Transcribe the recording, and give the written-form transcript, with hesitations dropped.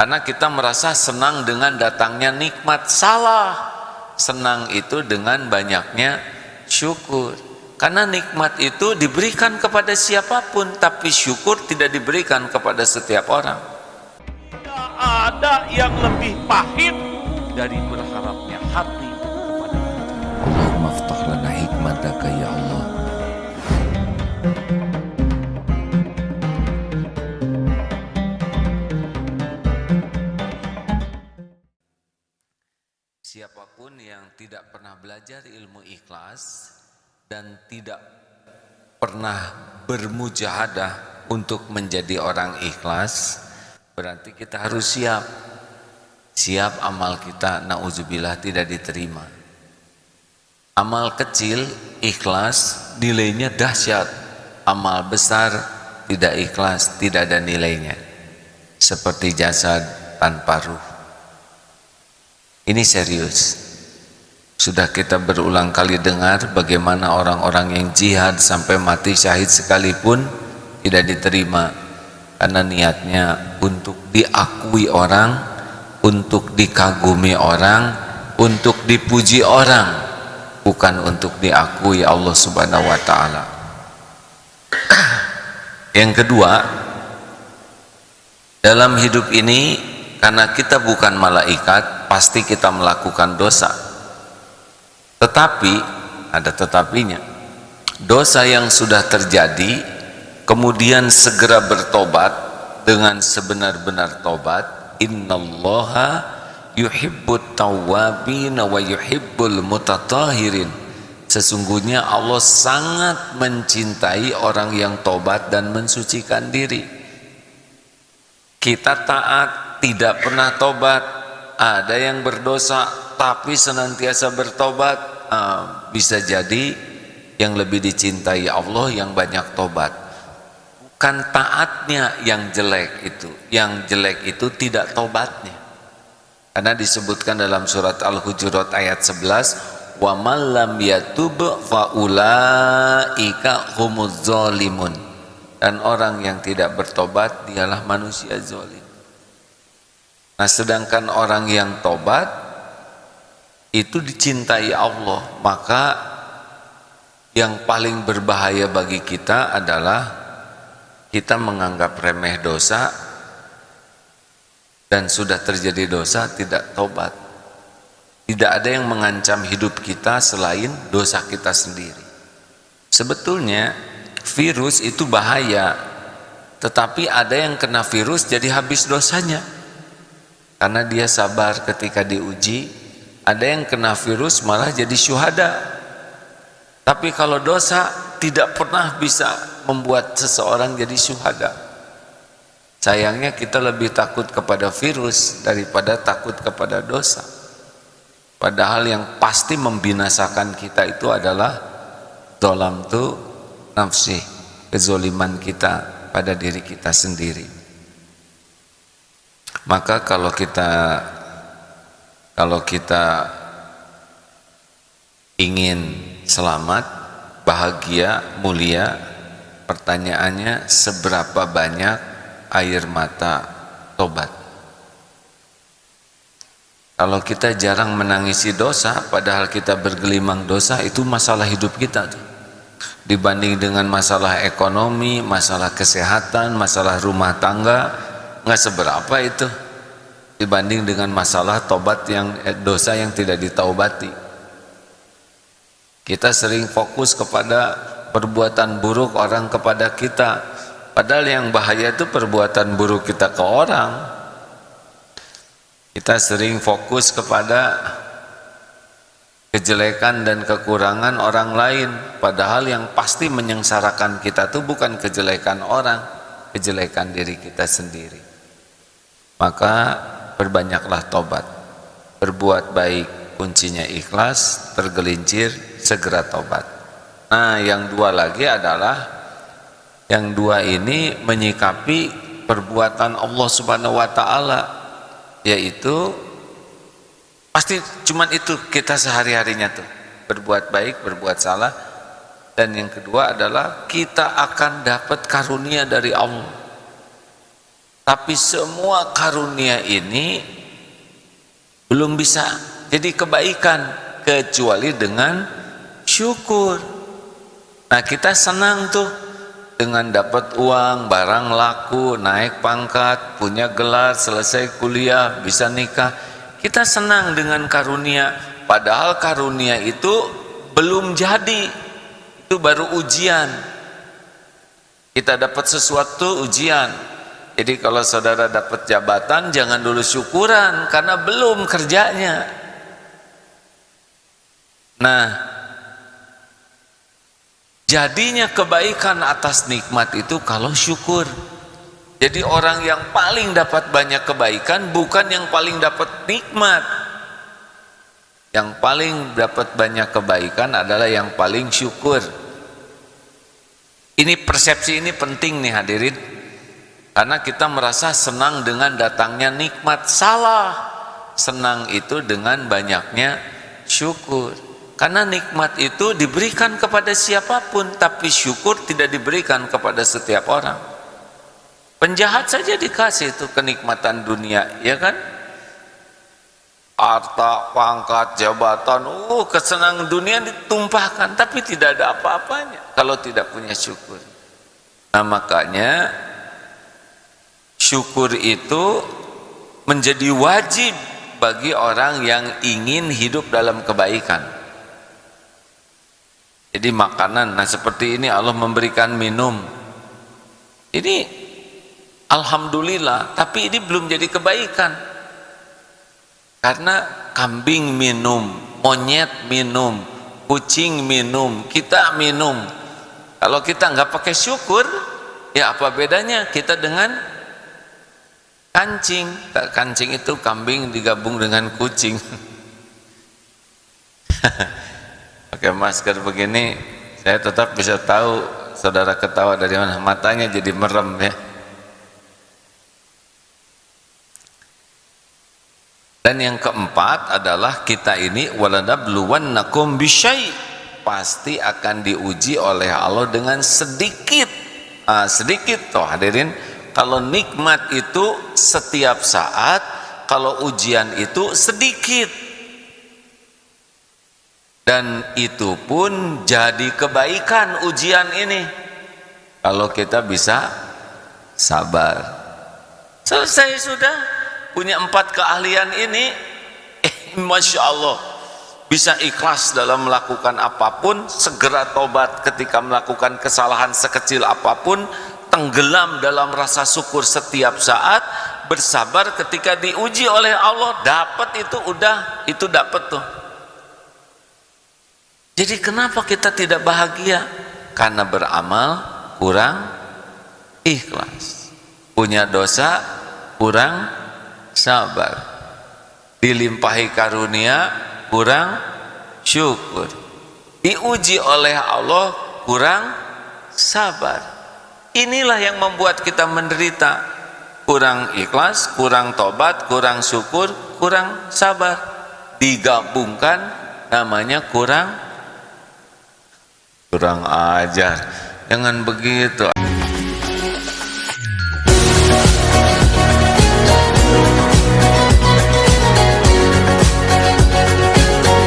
Karena kita merasa senang dengan datangnya nikmat. Salah. Senang itu dengan banyaknya syukur. Karena nikmat itu diberikan kepada siapapun, tapi syukur tidak diberikan kepada setiap orang. Tidak ada yang lebih pahit dari berharapnya hati kepada kita. Allahumma aftah lana hikmataka ya Allah. Siapapun yang tidak pernah belajar ilmu ikhlas dan tidak pernah bermujahadah untuk menjadi orang ikhlas, berarti kita harus siap amal kita na'udzubillah tidak diterima. Amal kecil ikhlas nilainya dahsyat, amal besar tidak ikhlas tidak ada nilainya, seperti jasad tanpa ruh. Ini serius. Sudah kita berulang kali dengar bagaimana orang-orang yang jihad sampai mati syahid sekalipun tidak diterima, karena niatnya untuk diakui orang, untuk dikagumi orang, untuk dipuji orang, bukan untuk diakui Allah Subhanahu wa taala. Yang kedua, dalam hidup ini karena kita bukan malaikat, pasti kita melakukan dosa. Tetapi ada tetapinya. Dosa yang sudah terjadi kemudian segera bertobat dengan sebenar-benar tobat, innallaha yuhibbut tawwabin wa yuhibbul mutatahhirin. Sesungguhnya Allah sangat mencintai orang yang tobat dan mensucikan diri. Kita taat tidak pernah tobat, ada yang berdosa tapi senantiasa bertobat, bisa jadi yang lebih dicintai Allah yang banyak tobat. Bukan taatnya yang jelek itu, yang jelek itu tidak tobatnya. Karena disebutkan dalam surat Al-Hujurat ayat 11, wa man lam yatub fa ulaika humuz zalimun. Dan orang yang tidak bertobat dialah manusia zalim. Nah, sedangkan orang yang tobat itu dicintai Allah, maka yang paling berbahaya bagi kita adalah kita menganggap remeh dosa dan sudah terjadi dosa tidak tobat. Tidak ada yang mengancam hidup kita selain dosa kita sendiri. Sebetulnya virus itu bahaya, tetapi ada yang kena virus jadi habis dosanya karena dia sabar ketika diuji. Ada yang kena virus malah jadi syuhada. Tapi kalau dosa tidak pernah bisa membuat seseorang jadi syuhada. Sayangnya kita lebih takut kepada virus daripada takut kepada dosa. Padahal yang pasti membinasakan kita itu adalah dolam tu nafsi, kezoliman kita pada diri kita sendiri. Maka kalau kita ingin selamat, bahagia, mulia, pertanyaannya seberapa banyak air mata tobat. Kalau kita jarang menangisi dosa padahal kita bergelimang dosa, itu masalah hidup kita tuh. Dibanding dengan masalah ekonomi, masalah kesehatan, masalah rumah tangga, nggak seberapa itu dibanding dengan masalah tobat yang dosa yang tidak ditaubati. Kita sering fokus kepada perbuatan buruk orang kepada kita, padahal yang bahaya itu perbuatan buruk kita ke orang. Kita sering fokus kepada kejelekan dan kekurangan orang lain, padahal yang pasti menyengsarakan kita itu bukan kejelekan orang, kejelekan diri kita sendiri. Maka perbanyaklah tobat, berbuat baik, kuncinya ikhlas, tergelincir segera tobat. Nah, yang dua lagi adalah, yang dua ini menyikapi perbuatan Allah Subhanahu wa taala, yaitu pasti cuman itu kita sehari-harinya tuh, berbuat baik, berbuat salah. Dan yang kedua adalah kita akan dapat karunia dari Allah. Tapi semua karunia ini belum bisa jadi kebaikan kecuali dengan syukur. Nah, kita senang tuh dengan dapat uang, barang laku, naik pangkat, punya gelar, selesai kuliah, bisa nikah. Kita senang dengan karunia, padahal karunia itu belum jadi. Itu baru ujian. Kita dapat sesuatu ujian. Jadi kalau saudara dapat jabatan, jangan dulu syukuran karena belum kerjanya. Nah, jadinya kebaikan atas nikmat itu kalau syukur. Jadi orang yang paling dapat banyak kebaikan bukan yang paling dapat nikmat. Yang paling dapat banyak kebaikan adalah yang paling syukur. Ini persepsi ini penting nih hadirin. Karena kita merasa senang dengan datangnya nikmat. Salah. Senang itu dengan banyaknya syukur. Karena nikmat itu diberikan kepada siapapun, tapi syukur tidak diberikan kepada setiap orang. Penjahat saja dikasih itu kenikmatan dunia, ya kan? Harta, pangkat, jabatan, kesenangan dunia ditumpahkan, tapi tidak ada apa-apanya kalau tidak punya syukur. Nah, makanya syukur itu menjadi wajib bagi orang yang ingin hidup dalam kebaikan. Jadi makanan, nah seperti ini Allah memberikan minum. Ini alhamdulillah, tapi ini belum jadi kebaikan. Karena kambing minum, monyet minum, kucing minum, kita minum. Kalau kita nggak pakai syukur, ya apa bedanya kita dengan kancing? Kancing itu kambing digabung dengan kucing. Pakai masker begini, saya tetap bisa tahu saudara ketawa dari mana, matanya jadi merem ya. Dan yang keempat adalah kita ini walanabluwannakum bisyai', pasti akan diuji oleh Allah dengan sedikit. Sedikit toh hadirin. Kalau nikmat itu setiap saat, kalau ujian itu sedikit. Dan itu pun jadi kebaikan ujian ini kalau kita bisa sabar. Selesai sudah, punya 4 keahlian ini, Masya Allah, bisa ikhlas dalam melakukan apapun, segera tobat ketika melakukan kesalahan sekecil apapun, tenggelam dalam rasa syukur setiap saat, bersabar ketika diuji oleh Allah, dapat itu itu dapat tuh. Jadi kenapa kita tidak bahagia? Karena beramal kurang ikhlas, punya dosa kurang sabar, dilimpahi karunia kurang syukur, diuji oleh Allah kurang sabar. Inilah yang membuat kita menderita, kurang ikhlas, kurang tobat, kurang syukur, kurang sabar, digabungkan namanya kurang ajar. Jangan begitu.